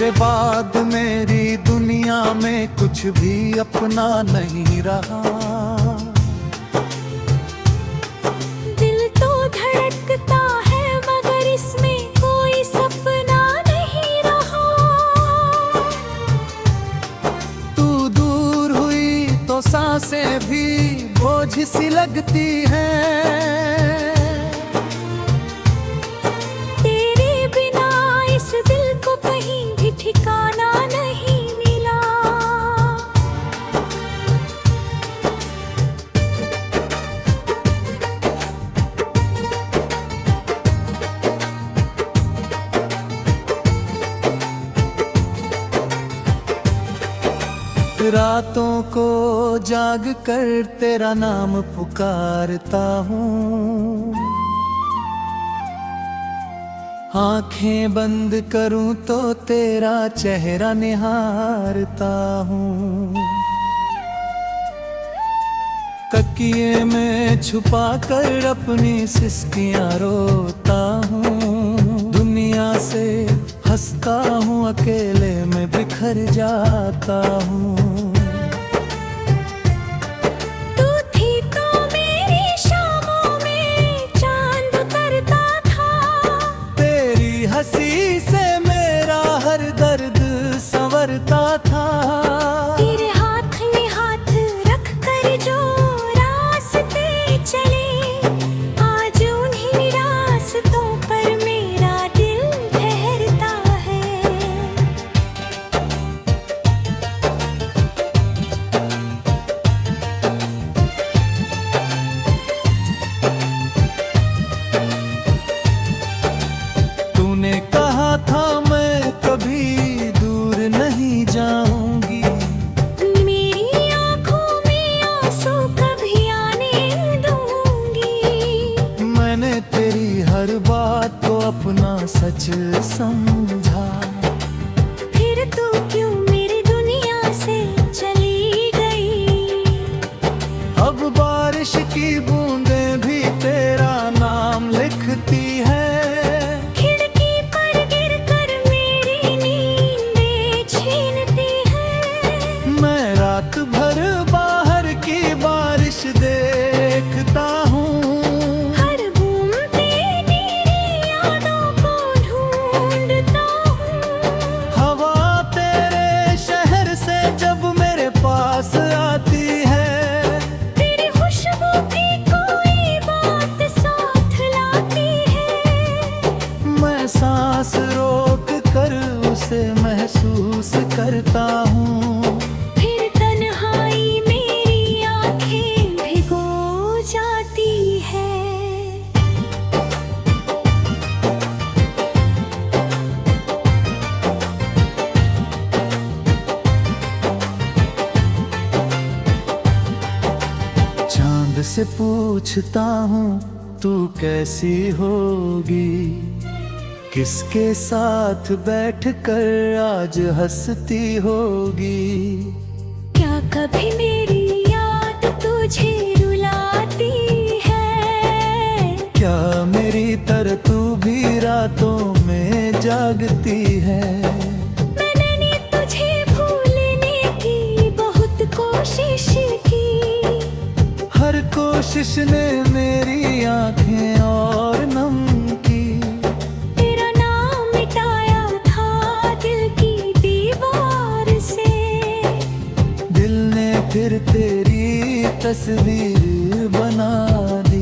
तेरे बाद मेरी दुनिया में कुछ भी अपना नहीं रहा। दिल तो धड़कता है मगर इसमें कोई सपना नहीं रहा। तू दूर हुई तो सांसें भी बोझ सी लगती हैं। ठिकाना नहीं मिला। रातों को जाग कर तेरा नाम पुकारता हूँ। आंखें बंद करूं तो तेरा चेहरा निहारता हूँ। तकिए में छुपा कर अपनी सिसकियां रोता हूँ। दुनिया से हंसता हूँ, अकेले में बिखर जाता हूँ। हंसी से मेरा हर दर्द संवरता था। तेरे हाथ में हाथ रख कर जो रास्ते चले, आज उन्हीं रास्तों पर मेरा दिल ठहरता है। तूने कहा था मैं कभी दूर नहीं जाऊंगी। मेरी आंखों में आंसू कभी आने दूंगी। मैंने तेरी हर बात को अपना सच समझा। फिर तू क्यों मेरी दुनिया से चली गई? अब बारिश की बूंदें भी तेरा नाम लिखती है। रात भर बाहर की बारिश देखता हूँ। हर बूंद तेरी यादों को ढूंढता हूँ। हवा तेरे शहर से जब मेरे पास आती है, तेरी खुशबू की कोई बात साथ लाती है। मैं सांस रोक कर उसे महसूस करता हूँ। चांद से पूछता हूँ तू कैसी होगी, किसके साथ बैठकर आज हंसती होगी। क्या कभी मेरी याद तुझे रुलाती है? क्या मेरी तरह तू भी रातों में जागती है? मैंने तुझे भूलने की बहुत कोशिश की। हर कोशिश ने मेरी आंखें और नम की। तेरा नाम मिटाया था दिल की दीवार से। दिल ने फिर तेरी तस्वीर बना दी।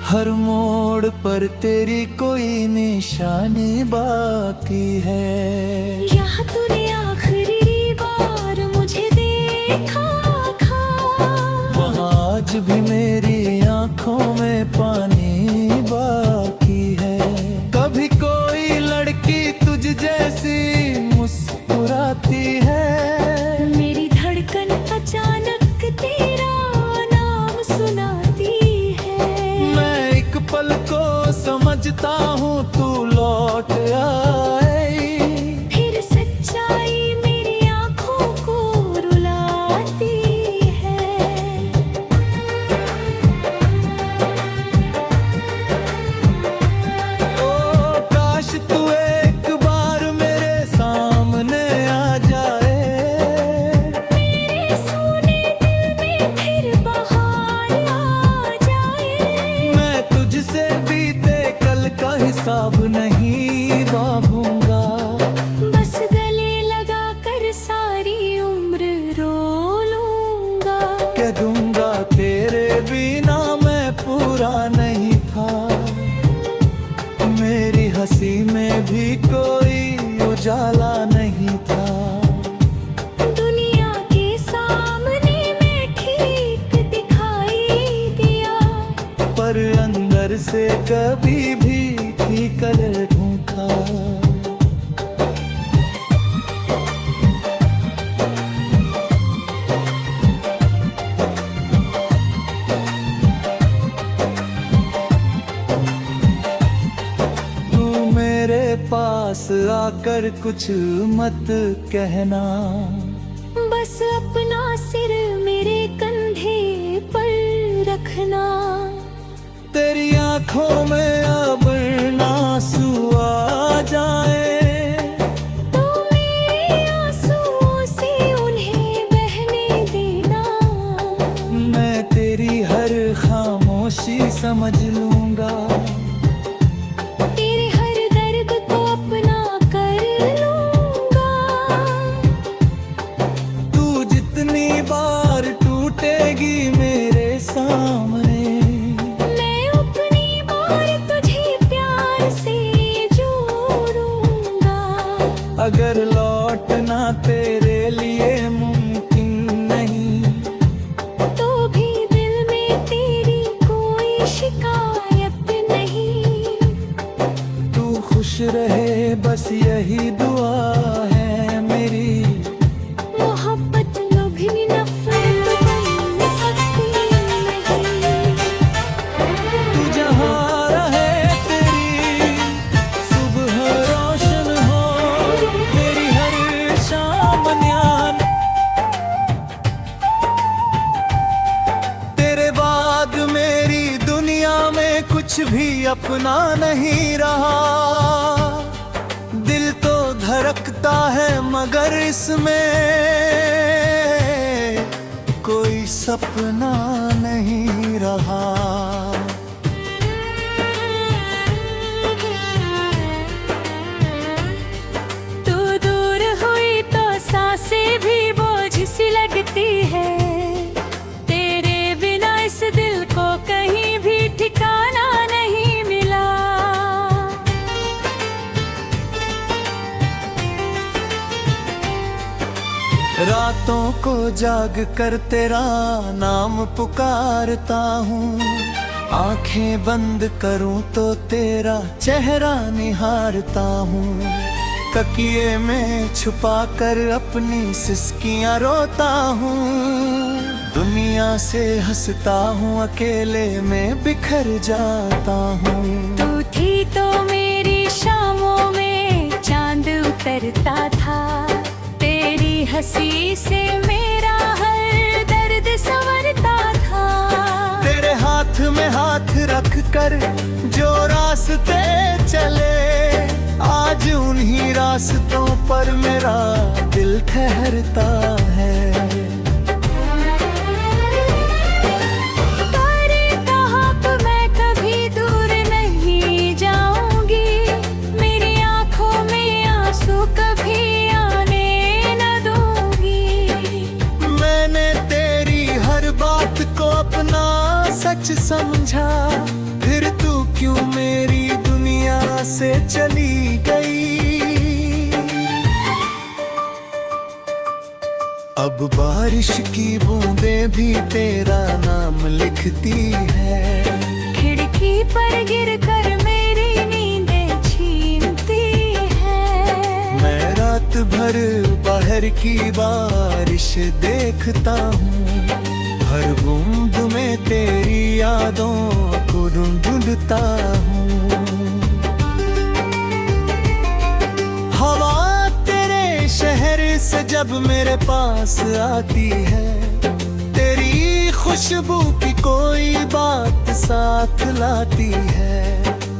हर मोड़ पर तेरी कोई निशानी बाकी है। यहाँ तूने आखिरी बार मुझे देखा था। वहाँ आज भी मेरी आंखों में पानी बाकी है। कभी कोई लड़की तुझ जैसी मुस्कुराती है। मेरी धड़कन अचानक तेरा नाम सुनाती है। मैं एक पल को समझता हूँ तू उजाला नहीं था। दुनिया के सामने मैं ठीक दिखाई दिया, पर अंदर से कभी भी थी कलर ढूंढा। पास आकर कुछ मत कहना, बस अपना सिर मेरे कंधे पर रखना। तेरी आंखों में अब आंसू आ जाए, तो मेरे आंसुओं से उन्हें बहने देना। मैं तेरी हर खामोशी समझ लूंगा, अगर लौटना तेरे लिए मुमकिन नहीं, तो भी दिल में तेरी कोई शिकायत नहीं। तू खुश रहे बस यही दुआ है मेरी। मोहब्बत लोभी नफरत बन सकती नहीं। तू जहाँ रहे तेरी सुबह रोशन हो, तेरी हर शाम न्यान। तेरे बाद मेरी दुनिया में कुछ भी अपना नहीं रहा। दिल तो धड़कता है मगर इसमें कोई सपना नहीं रहा। तू दूर हुई तो सांसें भी बोझ सी लगती है। तेरे बिना इस दिल को कहीं भी ठिकाना नहीं मिला। रातों को जाग कर तेरा नाम पुकारता हूँ, आंखें बंद करूँ तो तेरा चेहरा निहारता हूँ। तकिए में छुपा कर अपनी सिसकियाँ रोता हूँ, दुनिया से हंसता हूँ, अकेले में बिखर जाता हूँ। तू थी तो मेरी शामों में चांद उतरता था। तेरी हंसी से मेरा हर दर्द संवरता था। तेरे हाथ में हाथ रख कर जो रास्ते चले, आज उन्हीं रास्तों पर मेरा दिल ठहरता है। सच समझा फिर तू क्यों मेरी दुनिया से चली गई। अब बारिश की बूंदें भी तेरा नाम लिखती है। खिड़की पर गिरकर मेरी नींदें छीनती है। मैं रात भर बाहर की बारिश देखता हूँ, हर बूंद में तेरी यादों को ढूंढता हूँ। हवा तेरे शहर से जब मेरे पास आती है, तेरी खुशबू की कोई बात साथ लाती है।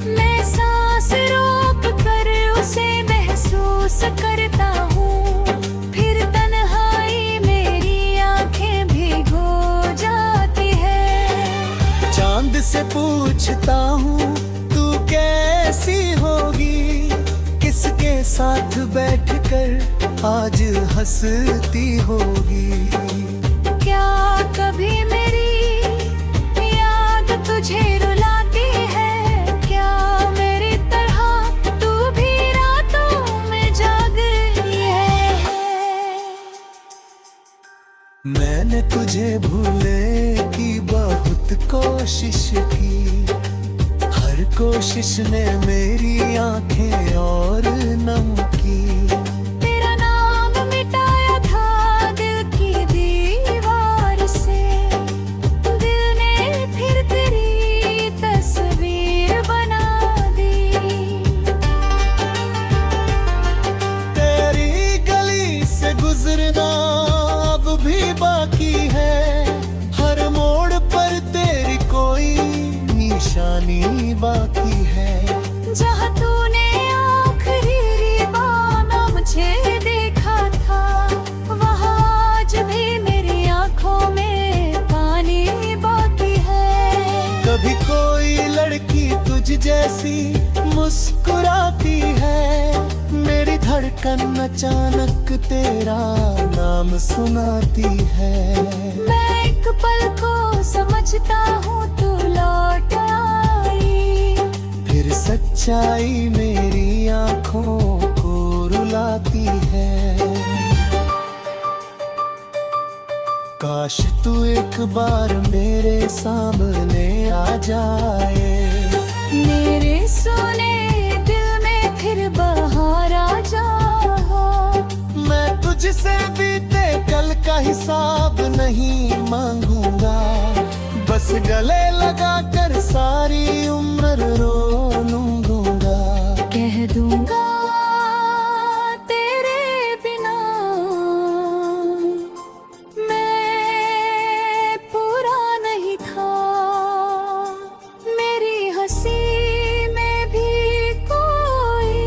मैं सांस रोक कर उसे महसूस करता हूँ, फिर तन्हाई मेरी आंखें भिगो जाती है। चांद से पूछता हूँ तू कैसी होगी, किसके साथ बैठकर आज हंसती होगी। क्या कभी मेरी याद तुझे रुलाती है? क्या मेरी तरह तू भी रातों में जाग मैंने तुझे भूलने की बहुत कोशिश की, हर कोशिश ने मेरी आंखें और नम की। तेरा नाम मिटाया था दिल की दीवार से, दिल ने फिर तेरी तस्वीर बना दी। तेरी गली से गुजरना अब भी बाकी है, हर मोड़ पर तेरी कोई निशानी बाकी है। जहाँ तूने आखिरी बार मुझे देखा था, वहाँ आज भी मेरी आंखों में पानी बाकी है। कभी कोई लड़की तुझ जैसी मुस्कुराती है, मेरी धड़कन अचानक तेरा नाम सुनाती है। मैं एक पल को समझता हूँ तू लौट आई, फिर सच्चाई मेरी आंखों को रुलाती है। काश तू एक बार मेरे सामने आ जाए, मेरे सोने दिल में फिर बहार आ जा। मैं तुझसे बीते कल का हिसाब नहीं मांगूंगा, बस गले लगा कर सारी उम्र रो लूंगा। कह दूंगा तेरे बिना मैं पूरा नहीं था, मेरी हंसी में भी कोई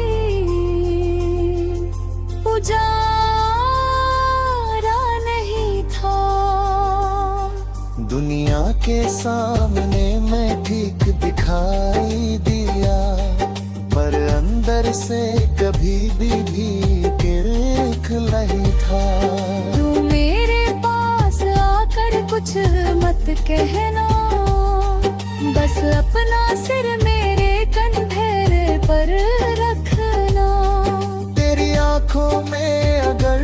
उजाला नहीं था। दुनिया के सामने मैं ठीक दिखाई दिया, पर अंदर से कभी भी भीख नहीं था। तू मेरे पास आकर कुछ मत कहना, बस अपना सिर मेरे कंधे पर रखना। तेरी आंखों में अगर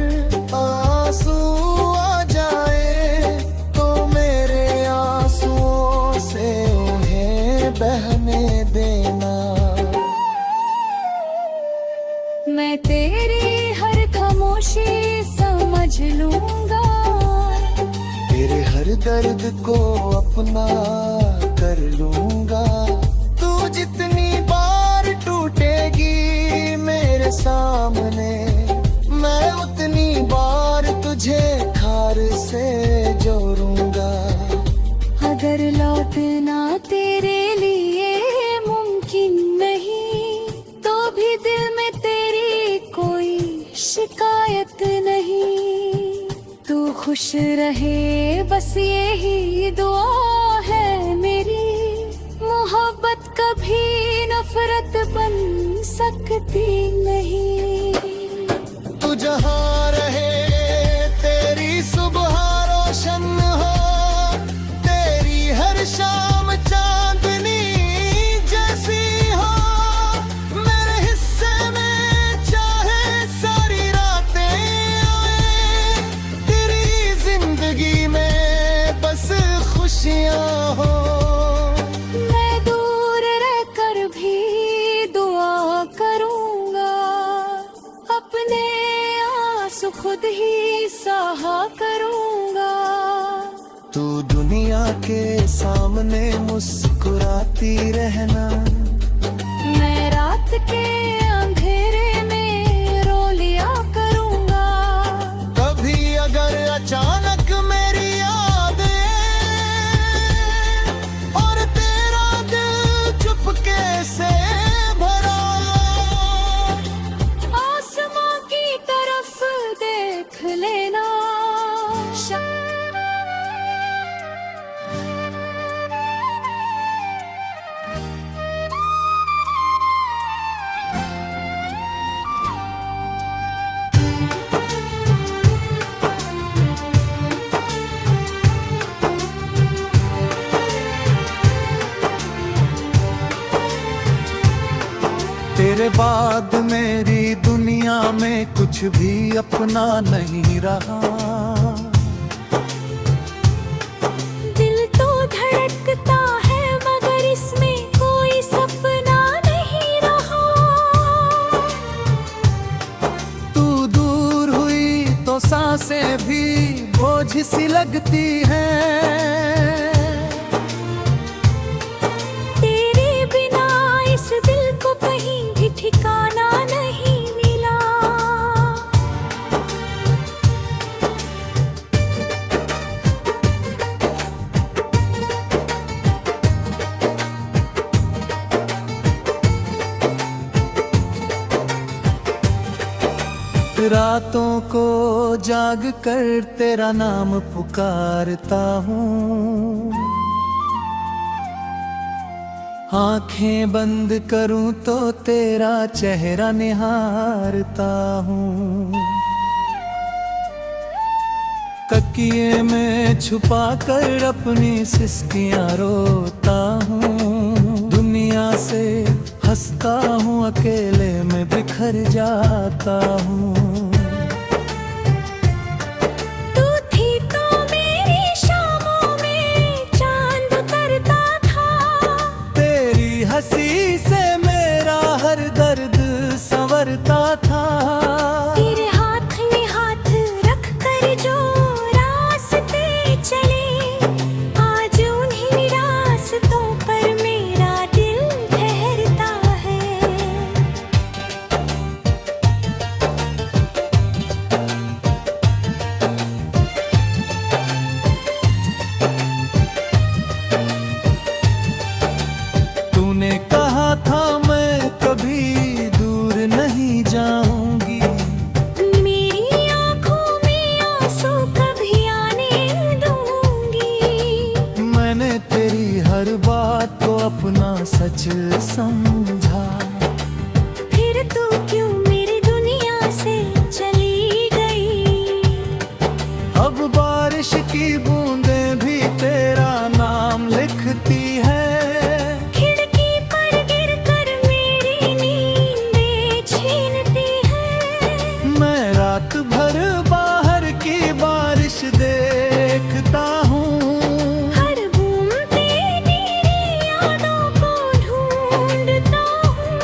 आंसू आ जाए, तो मेरे आंसुओं से उन्हें बहने देना। मैं तेरी हर खामोशी समझ लूंगा, तेरे हर दर्द को अपना कर लूंगा। तू जितनी बार टूटेगी मेरे सामने, मैं उतनी बार तुझे खार से जोड़ूंगा। अगर लौटना तेरे लिए मुमकिन नहीं, तो भी दिल में तेरी कोई शिकायत नहीं। तू खुश रहे बस यही दुआ है मेरी, मोहब्बत कभी नफरत बन सकती नहीं। तू जहाँ रहे तेरी सुबह रोशन हो, तेरी हर शाम चांदनी जैसी हो। मेरे हिस्से में चाहे सारी रातें आए, तेरी जिंदगी में बस खुशियाँ हो। मैं दूर रहकर भी दुआ करूंगा, अपने आंसू खुद ही सहा करूंगा। तू दुनिया के सामने मुस्कुराती रहना, मैं रात के अंधेरे में रो लिया करूंगा। कभी अगर अचानक मेरी याद और तेरा दिल चुपके से भरा, आसमां की तरफ देख लेना। तेरे बाद मेरी दुनिया में कुछ भी अपना नहीं रहा, सांसें भी बोझ सी लगती हैं। तेरे बिना इस दिल को कहीं भी ठिकाना नहीं मिला। रातों को जाग कर तेरा नाम पुकारता हूँ, आंखें बंद करूं तो तेरा चेहरा निहारता हूँ। तकिए में छुपा कर अपनी सिसकियां रोता हूँ, दुनिया से हंसता हूँ, अकेले में बिखर जाता हूँ। तू थी तो मेरी शामों में चांद उतरता था, तेरी हंसी से मेरा हर दर्द संवरता था। तेरे हाथ में हाथ रख कर जो रास्ते चले, आज उन्हीं रास्तों पर मेरा दिल ठहरता है। तूने कहा था मैं कभी दूर नहीं जाऊंगी, मेरी आंखों में आंसू कभी आने दूंगी। मैंने तेरी हर बात को अपना सच समझा। फिर तू क्यों मेरी दुनिया से चली गई? अब बारिश की बूंदें भी तेरा नाम लिखती है। खिड़की पर गिरकर मेरी नींदें छीनती है। मैं रात भर बाहर की बारिश देखता हूँ, हर बूंद तेरी यादों को ढूंढता हूँ।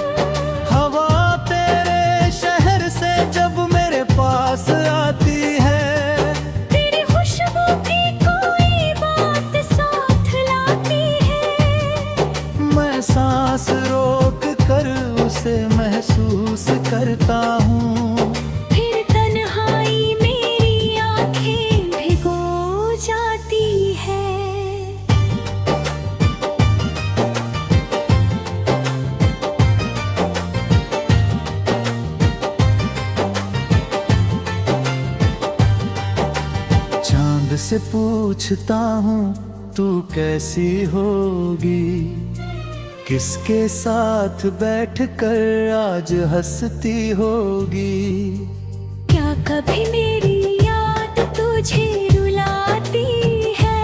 हवा तेरे शहर से जब मेरे पास आती है, तेरी खुशबू की कोई बात साथ लाती है। मैं सांस रोक कर उसे महसूस करता हूँ। फिर तन्हाई मेरी आंखें भिगो जाती है। चांद से पूछता हूँ तू कैसी होगी, किसके साथ बैठकर आज हंसती होगी। क्या कभी मेरी याद तुझे रुलाती है?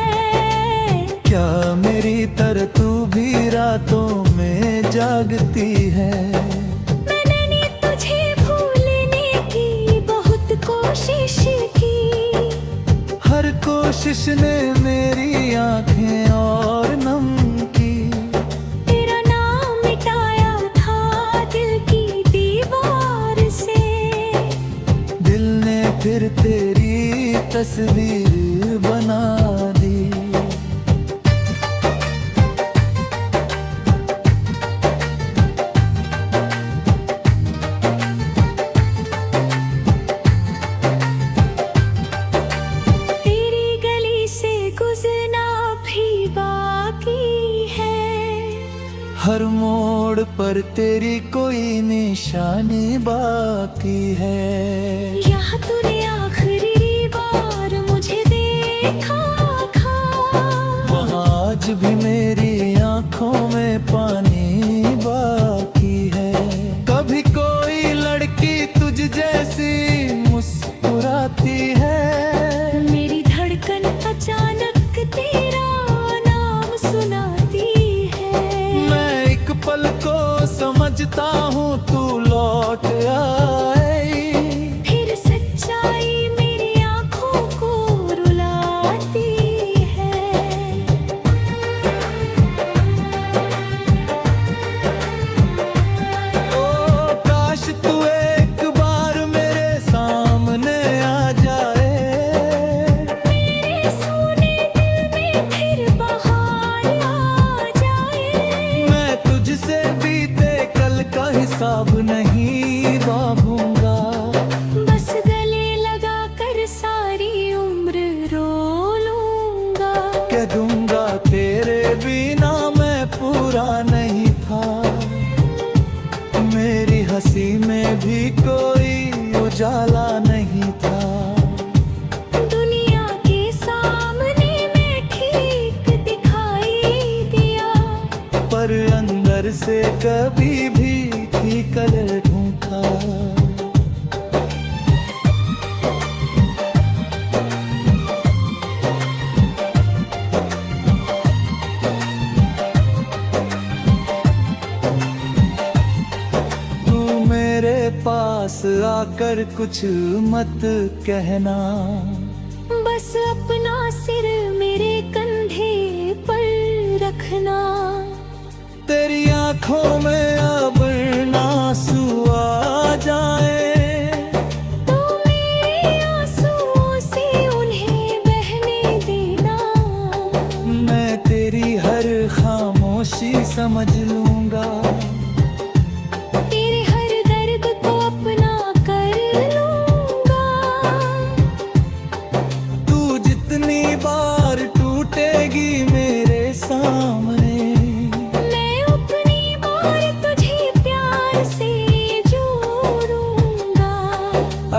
क्या मेरी तरह तू भी रातों में जागती है। मैंने तुझे भूलने की बहुत कोशिश की, हर कोशिश ने मेरी आंखें और नम की। तेरा नाम मिटाया था दिल की दीवार से, दिल ने फिर तेरी तस्वीर बना दी। तेरी गली से गुजरना भी बाकी है। हर मोड़ पर तेरी कोई निशानी बाकी है। यहाँ तूने आखिरी बार मुझे देखा था, वहाँ आज भी मेरी आंखों में पानी बाकी है। कभी कोई लड़की तुझ जैसी मुस्कुराती है, मेरी धड़कन अचानक तेरा नाम सुनाती है। मैं एक पल को समझता हूँ तू लौट आई, फिर सच्चाई मेरी आंखों को रुलाती है। ओ काश तू एक बार मेरे सामने आ जाए, कह दूंगा तेरे बिना मैं पूरा नहीं था। मेरी हंसी में भी कोई उजाला नहीं था। दुनिया के सामने मैं ठीक दिखाई दिया, पर अंदर से कभी भी थी कलर ढूंढा। पास आकर कुछ मत कहना, बस अपना सिर मेरे कंधे पर रखना। तेरी आंखों में अब आंसू आ जाए तो मेरे आंसुओं से उन्हें बहने देना। मैं तेरी हर खामोशी समझ लूंगा।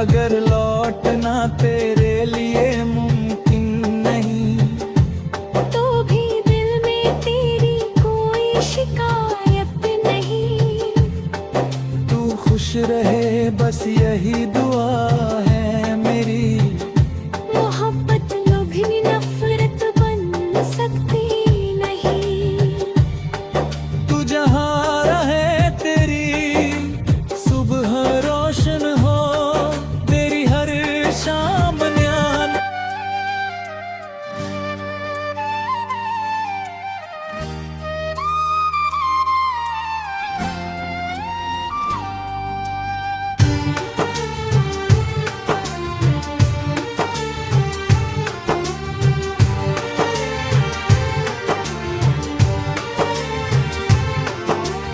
अगर लौटना तेरे लिए मुमकिन नहीं, तो भी दिल में तेरी कोई शिकायत नहीं। तू खुश रहे बस यही दुआ है मेरी। मोहब्बत लोभी नफरत बन सकती नहीं। तू जहाँ रहे तेरी सुबह रोशन हो, शाम न्यान।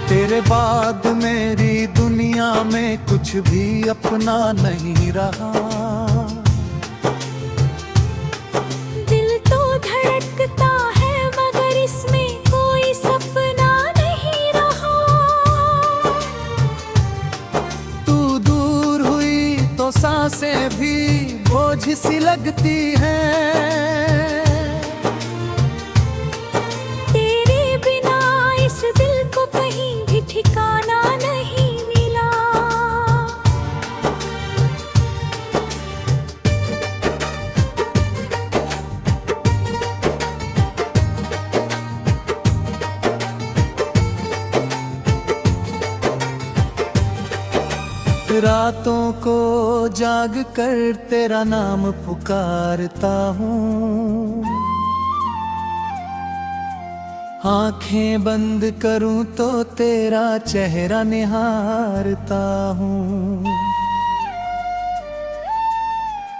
तेरे बाद मेरी दुनिया में कुछ भी अपना नहीं रहा। दिल तो धड़कता है मगर इसमें कोई सपना नहीं रहा। तू दूर हुई तो सांसें भी बोझ सी लगती हैं। तेरे बिना इस दिल को कहीं भी ठिकाना नहीं मिला। रातों को जाग कर तेरा नाम पुकारता हूँ। आंखें बंद करूं तो तेरा चेहरा निहारता हूँ।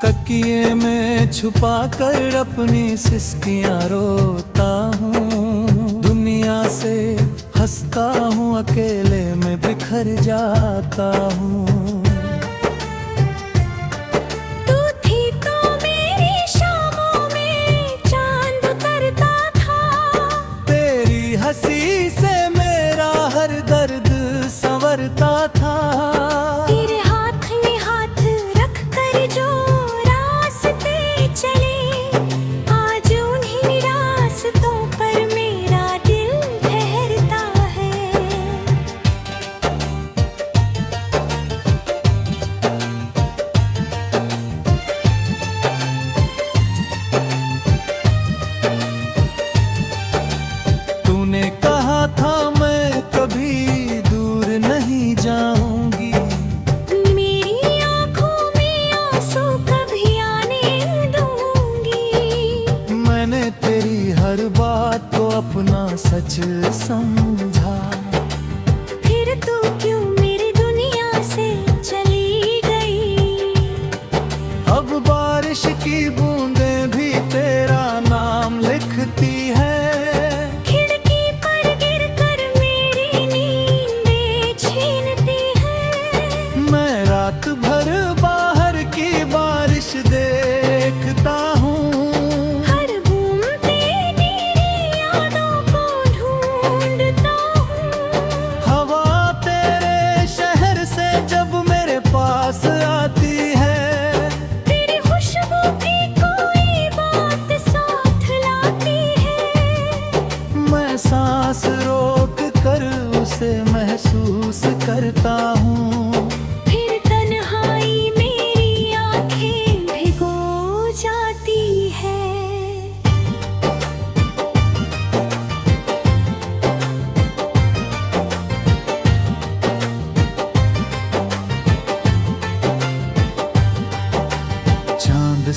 तकिए में छुपा कर अपनी सिसकियां रोता हूँ। दुनिया से हंसता हूँ, अकेले में बिखर जाता हूँ। तू थी तो मेरी शामों में चांद उतरता था। तेरी हंसी से मेरा हर दर्द संवरता था। तेरे हाथ में हाथ रख कर जो रास्ते चले, आज उन्हीं रास्तों पर मेरा दिल ठहरता है।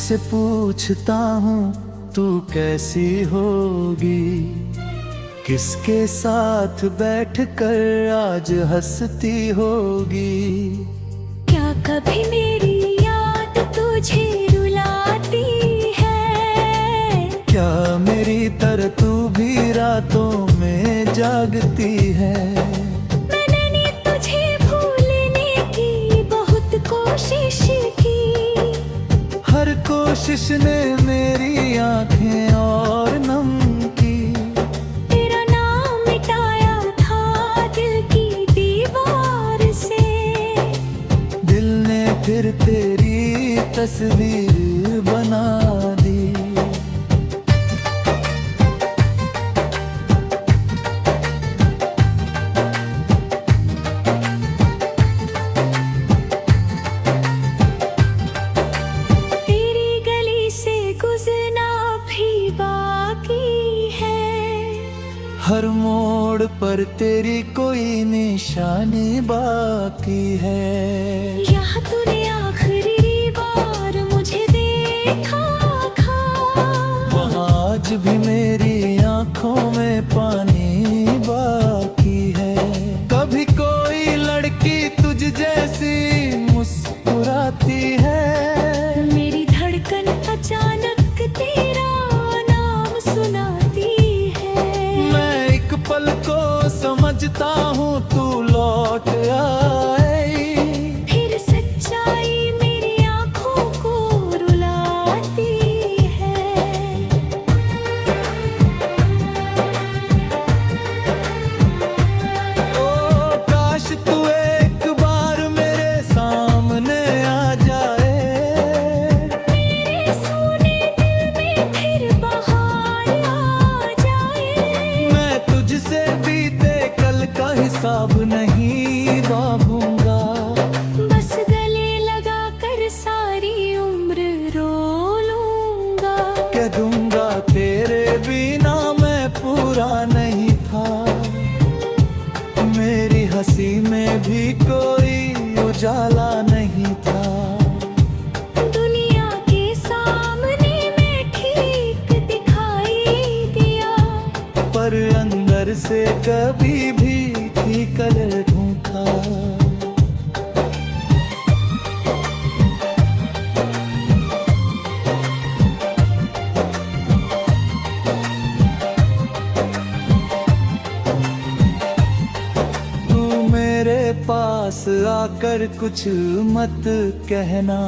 तुझसे पूछता हूँ तू कैसी होगी, किसके साथ बैठकर आज हंसती होगी। क्या कभी मेरी याद तुझे रुलाती है? क्या मेरी तरह तू भी रातों में जागती है? मैंने तुझे भूलने की बहुत कोशिश की, हर कोशिश ने मेरी आंखें और नम की। तेरा नाम मिटाया था दिल की दीवार से, दिल ने फिर तेरी तस्वीर बना दी। तेरी गली से गुजरना भी बाकी है, हर मोड़ पर तेरी कोई निशानी बाकी है। यहाँ तूने आखिरी बार मुझे देखा था, वहाँ आज भी मेरी आंखों में पानी बाकी है। कभी कोई लड़की तुझ जैसी मुस्कुराती है, मेरी धड़कन अचानक तेरा नाम सुनाती है। मैं एक पल को समझता हूँ तू लौट आई, फिर सच्चाई मेरी आंखों को रुलाती है। ओ काश तू एक बार मेरे सामने आ जाए, मेरे सोने दिल में फिर बहार आ जाए। मैं तुझसे बीते कल का हिसाब नहीं बांधूंगा। बस गले लगा कर सारी उम्र रो लूंगा। कह दूंगा तेरे बिना मैं पूरा नहीं था, मेरी हंसी में भी कोई उजाला नहीं था। दुनिया के सामने मैं ठीक दिखाई दिया, पर अंदर से कभी भी ठीक रहूं था। तू मेरे पास आकर कुछ मत कहना,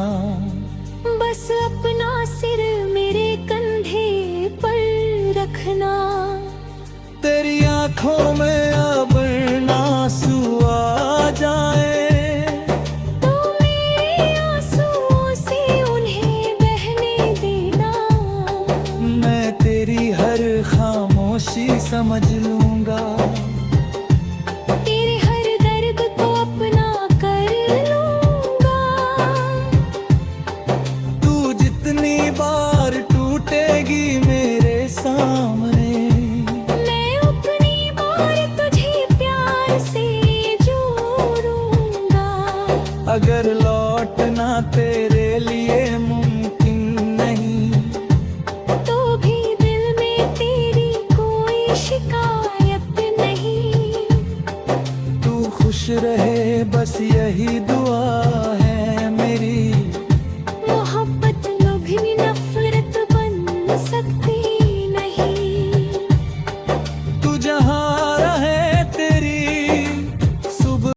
बस अपना सिर मेरे कंधे पर रखना। तेरी आंखों में अब आंसू आ जाए, तो मेरे आंसुओं से उन्हें बहने देना। मैं तेरी हर खामोशी समझ लूंगा, तेरे हर दर्द को अपना कर लूंगा। तू जितनी बार टूटेगी मेरे सामने, मैं उतनी बार तुझे प्यार से जोड़ूंगा। अगर लौटना तेरे लिए मुमकिन नहीं, तो भी दिल में तेरी कोई शिकायत नहीं। तू खुश रहे बस यही दुआ